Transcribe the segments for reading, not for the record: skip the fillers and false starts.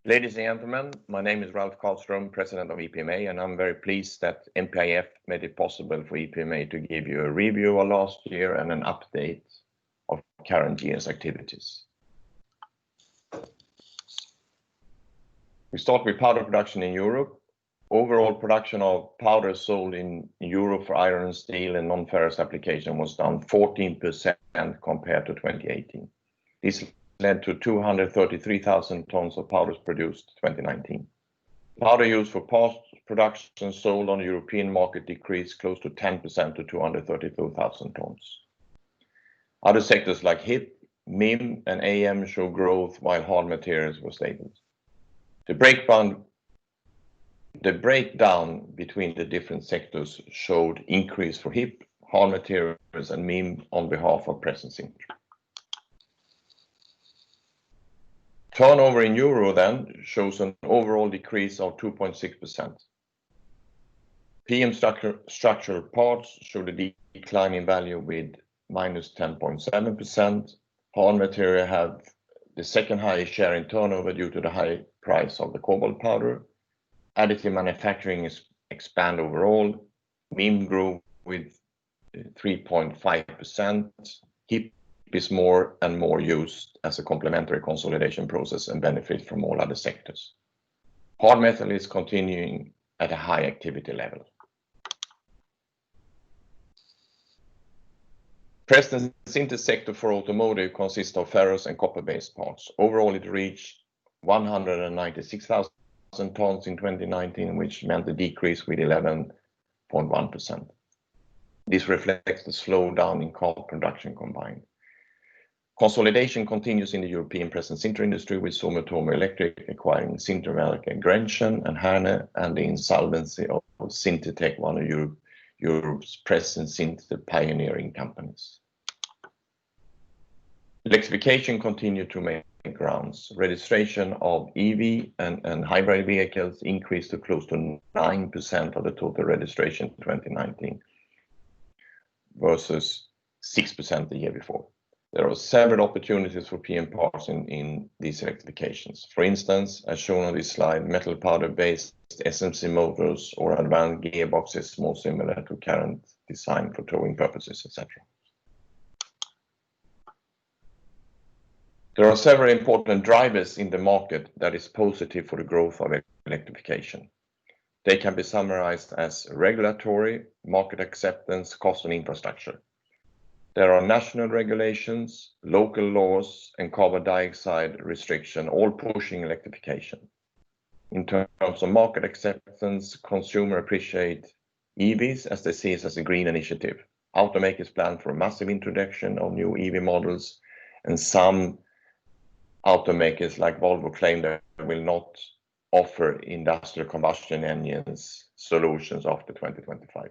Ladies and gentlemen, my name is Ralf Carlström, President of EPMA, and I'm very pleased that MPIF made it possible for EPMA to give you a review of last year and an update of current year's activities. We start with powder production in Europe. Overall production of powder sold in Europe for iron and steel and non-ferrous application was down 14% compared to 2018. This led to 233,000 tons of powders produced 2019. Powder used for parts production sold on the European market decreased close to 10% to 232,000 tons. Other sectors like HIP, MIM and AM show growth while hard materials were stable. The breakdown between the different sectors showed increase for HIP, hard materials and MIM on behalf of present Sectoral. Turnover in euro then shows an overall decrease of 2.6%. PM structural parts showed a decline in value with minus 10.7%. Hard material have the second highest share in turnover due to the high price of the cobalt powder. Additive manufacturing expand overall. MIM grew with 3.5%. HIP is more and more used as a complementary consolidation process and benefit from all other sectors. Hard metal is continuing at a high activity level. Present sinter sector for automotive consists of ferrous and copper-based parts. Overall, it reached 196,000 tons in 2019, which meant a decrease with 11.1%. This reflects the slowdown in car production combined. Consolidation continues in the European present sinter industry, with Sumitomo Electric acquiring Sinterwerk and Grenchen and Herne, and the insolvency of Sintertech, one of Europe's present sinter pioneering companies. Electrification continued to make grounds. Registration of EV and hybrid vehicles increased to close to 9% of the total registration in 2019 versus 6% the year before. There are several opportunities for PM parts in these electrifications. For instance, as shown on this slide, metal powder-based SMC motors or advanced gearboxes more similar to current design for towing purposes, etc. There are several important drivers in the market that is positive for the growth of electrification. They can be summarized as regulatory, market acceptance, cost and infrastructure. There are national regulations, local laws, and carbon dioxide restriction, all pushing electrification. In terms of market acceptance, consumers appreciate EVs as they see it as a green initiative. Automakers plan for a massive introduction of new EV models, and some automakers like Volvo claim they will not offer industrial combustion engines solutions after 2025.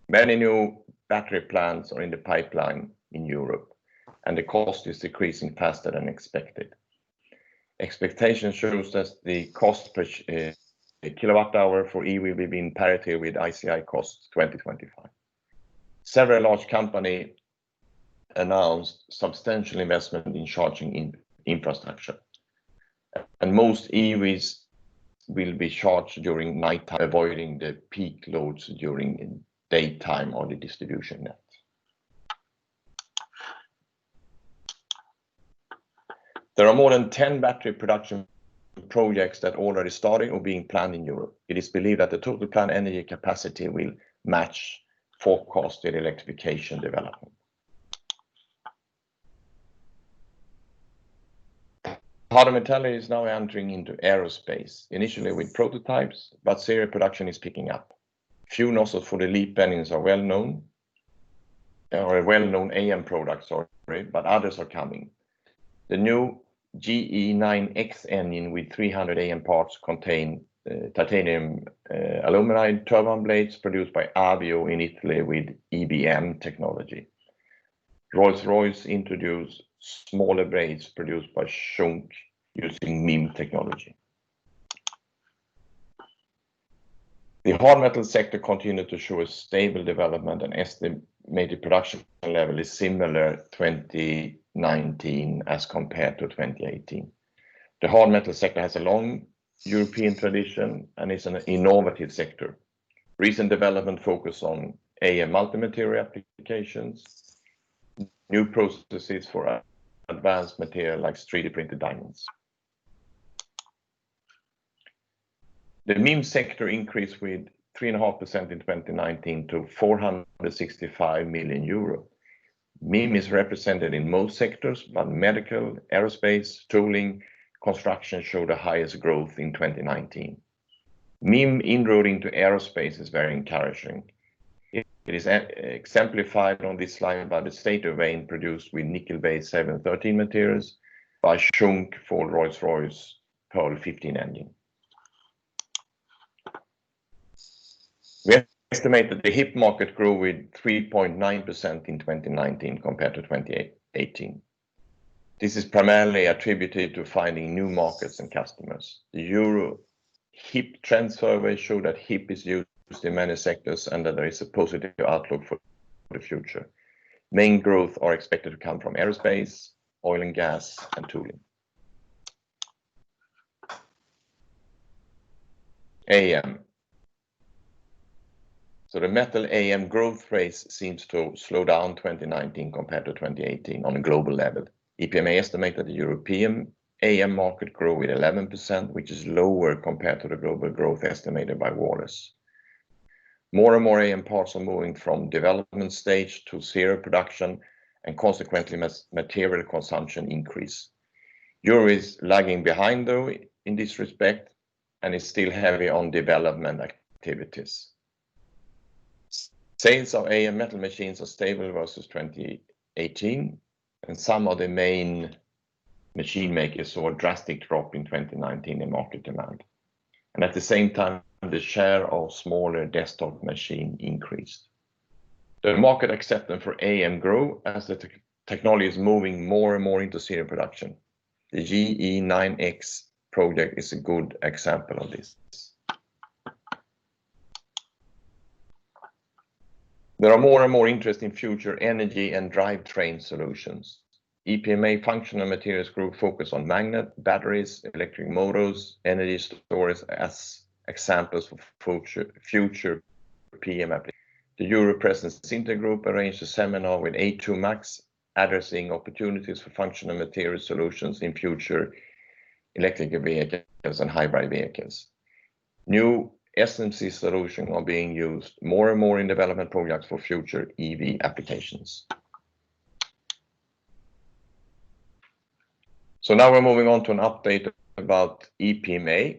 Many new battery plants are in the pipeline in Europe, and the cost is decreasing faster than expected. Expectation shows that the cost per kilowatt hour for EV will be in parity with ICI costs 2025. Several large companies announced substantial investment in charging infrastructure, and most EVs will be charged during nighttime, avoiding the peak loads during daytime on the distribution net. There are more than 10 battery production projects that already started or being planned in Europe. It is believed that the total planned energy capacity will match forecasted electrification development. Powder metallurgy is now entering into aerospace, initially with prototypes, but serial production is picking up. Few nozzles for the LEAP engines are well-known, or a well-known AM product, but others are coming. The new GE9X engine with 300 AM parts contain titanium aluminide turbine blades produced by Avio in Italy with EBM technology. Rolls-Royce introduced smaller blades produced by Schunk using MIM technology. The hard metal sector continued to show a stable development, and estimated production level is similar 2019 as compared to 2018. The hard metal sector has a long European tradition and is an innovative sector. Recent development focus on AM multi-material applications, new processes for advanced material like 3D printed diamonds. The MIM sector increased with 3.5% in 2019 to 465 million euro. MIM is represented in most sectors, but medical, aerospace, tooling, construction showed the highest growth in 2019. MIM inroad into aerospace is very encouraging. It is exemplified on this slide by the stator vane produced with nickel-based 713 materials by Schunk for Rolls-Royce Pearl 15 engine. We estimate that the HIP market grew with 3.9% in 2019 compared to 2018. This is primarily attributed to finding new markets and customers. The Euro HIP trend survey showed that HIP is used in many sectors and that there is a positive outlook for the future. Main growth are expected to come from aerospace, oil and gas, and tooling. AM. So the metal AM growth rate seems to slow down 2019 compared to 2018 on a global level. EPMA estimate that the European AM market grew with 11%, which is lower compared to the global growth estimated by Wallace. More and more AM parts are moving from development stage to serial production, and consequently material consumption increase. Euro is lagging behind though in this respect and is still heavy on development activities. Sales of AM metal machines are stable versus 2018, and some of the main machine makers saw a drastic drop in 2019 in market demand. And at the same time, the share of smaller desktop machine increased. The market acceptance for AM grew as the technology is moving more and more into serial production. The GE9X project is a good example of this. There are more and more interest in future energy and drivetrain solutions. EPMA Functional Materials Group focus on magnet, batteries, electric motors, energy storage as examples for future PM applications. The Euro President Sinter Group arranged a seminar with A2 Max addressing opportunities for functional material solutions in future electric vehicles and hybrid vehicles. New SMC solutions are being used more and more in development projects for future EV applications. So now we're moving on to an update about EPMA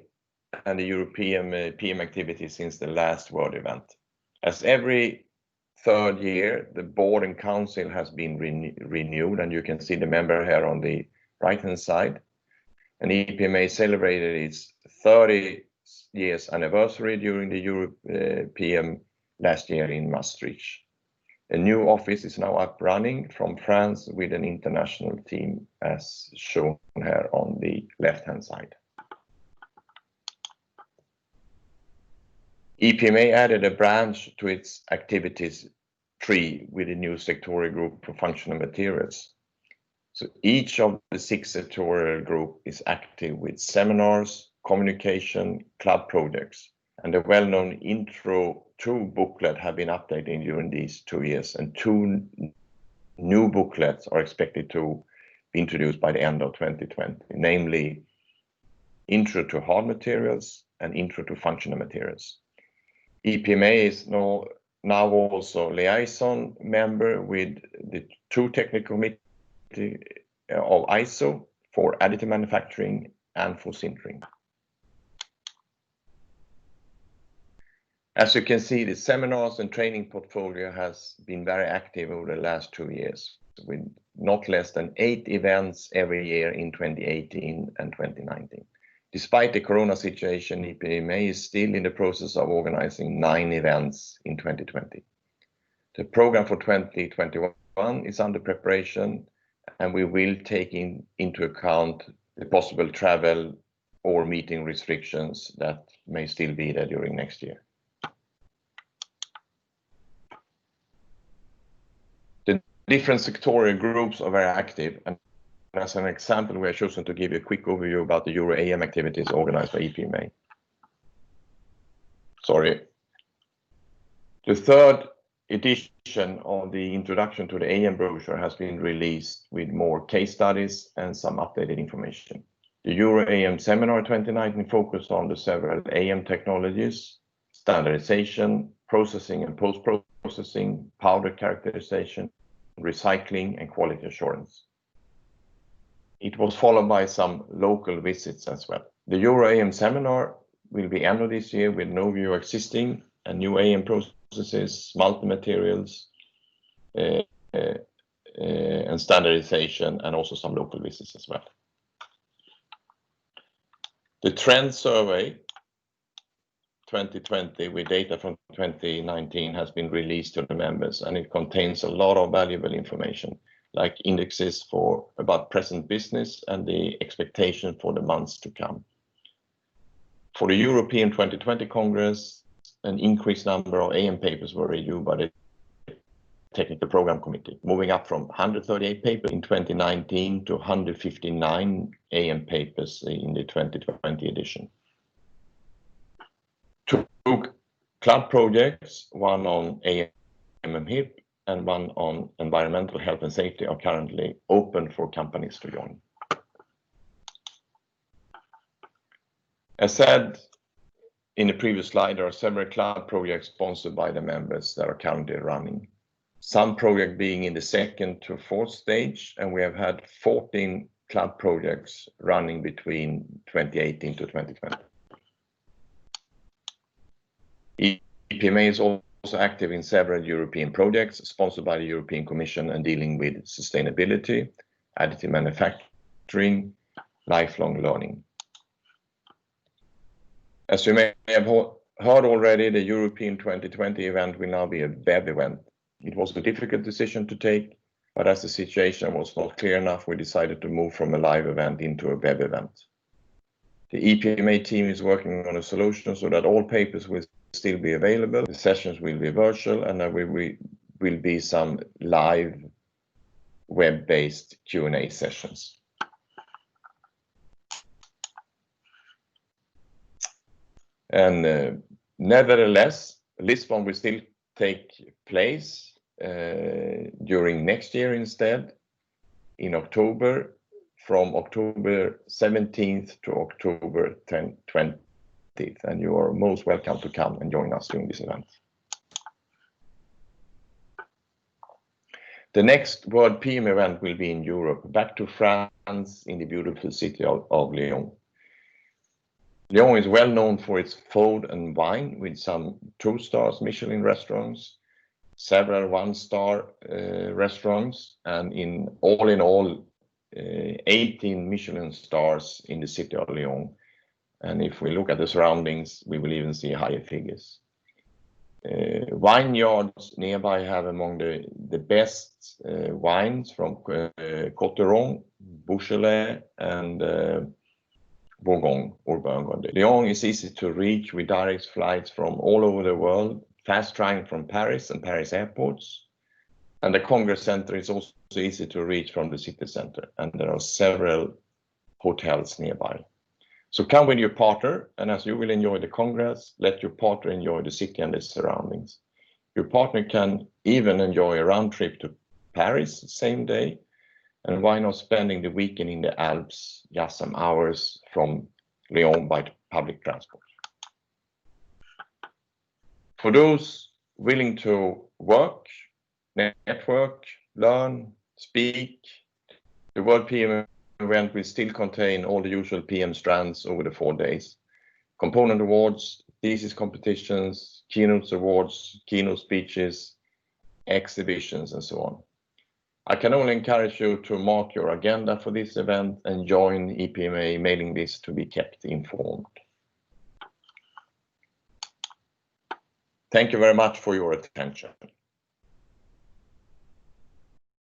and the European PM activity since the last World event. As every third year, the board and council has been renewed, and you can see the member here on the right-hand side. And EPMA celebrated its 30 years anniversary during the EuroPM last year in Maastricht. A new office is now up running from France with an international team as shown here on the left-hand side. EPMA added a branch to its activities tree with a new sectorial group for functional materials. So each of the 6 sectorial group is active with seminars, communication, club projects, and the well-known Intro 2 booklet have been updated during these 2 years, and 2 new booklets are expected to be introduced by the end of 2020, namely Intro to Hard Materials and Intro to Functional Materials. EPMA is now also liaison member with the 2 technical committees of ISO for Additive Manufacturing and for sintering. As you can see, the seminars and training portfolio has been very active over the last 2 years, with not less than 8 events every year in 2018 and 2019. Despite the corona situation, EPMA is still in the process of organizing 9 events in 2020. The program for 2021 is under preparation, and we will take into account the possible travel or meeting restrictions that may still be there during next year. The different sectorial groups are very active, and as an example, we have chosen to give you a quick overview about the EuroAM activities organized by EPMA. Sorry. The third edition of the introduction to the AM brochure has been released with more case studies and some updated information. The EuroAM seminar 2019 focused on the several AM technologies, standardization, processing and post-processing, powder characterization, recycling, and quality assurance. It was followed by some local visits as well. The EuroAM seminar will be end of this year with an overview of existing and new AM processes, multi-materials, and standardization, and also some local visits as well. The trend survey 2020 with data from 2019 has been released to the members, and it contains a lot of valuable information like indexes about present business and the expectation for the months to come. For the European 2020 Congress, an increased number of AM papers were reviewed by the Technical Program Committee, moving up from 138 papers in 2019 to 159 AM papers in the 2020 edition. Two club projects, one on AM HIP and one on environmental health and safety, are currently open for companies to join. As said in the previous slide, there are several club projects sponsored by the members that are currently running. Some projects being in the second to fourth stage, and we have had 14 club projects running between 2018 to 2020. EPMA is also active in several European projects sponsored by the European Commission and dealing with sustainability, additive manufacturing, lifelong learning. As you may have heard already, the European 2020 event will now be a web event. It was a difficult decision to take, but as the situation was not clear enough, we decided to move from a live event into a web event. The EPMA team is working on a solution so that all papers will still be available. The sessions will be virtual, and there will be some live web-based Q&A sessions. And nevertheless, Lisbon will still take place during next year instead, in October, from October 17th to October 20th, and you are most welcome to come and join us during this event. The next World PM event will be in Europe, back to France in the beautiful city of Lyon. Lyon is well known for its food and wine, with some 2-star Michelin restaurants, several 1-star restaurants, and in all 18 Michelin stars in the city of Lyon. And if we look at the surroundings, we will even see higher figures. Vineyards nearby have among the best wines from Côte-d'Or, Beaujolais, and Bourgogne or Burgundy. Lyon is easy to reach with direct flights from all over the world, fast train from Paris and Paris airports. And the Congress Center is also easy to reach from the city center, and there are several hotels nearby. So come with your partner, and as you will enjoy the Congress, let your partner enjoy the city and its surroundings. Your partner can even enjoy a round trip to Paris the same day, and why not spending the weekend in the Alps, just some hours from Lyon by public transport. For those willing to work, network, learn, speak, the World PM event will still contain all the usual PM strands over the 4 days. Component awards, thesis competitions, keynotes awards, keynote speeches, exhibitions, and so on. I can only encourage you to mark your agenda for this event and join EPMA mailing list to be kept informed. Thank you very much for your attention.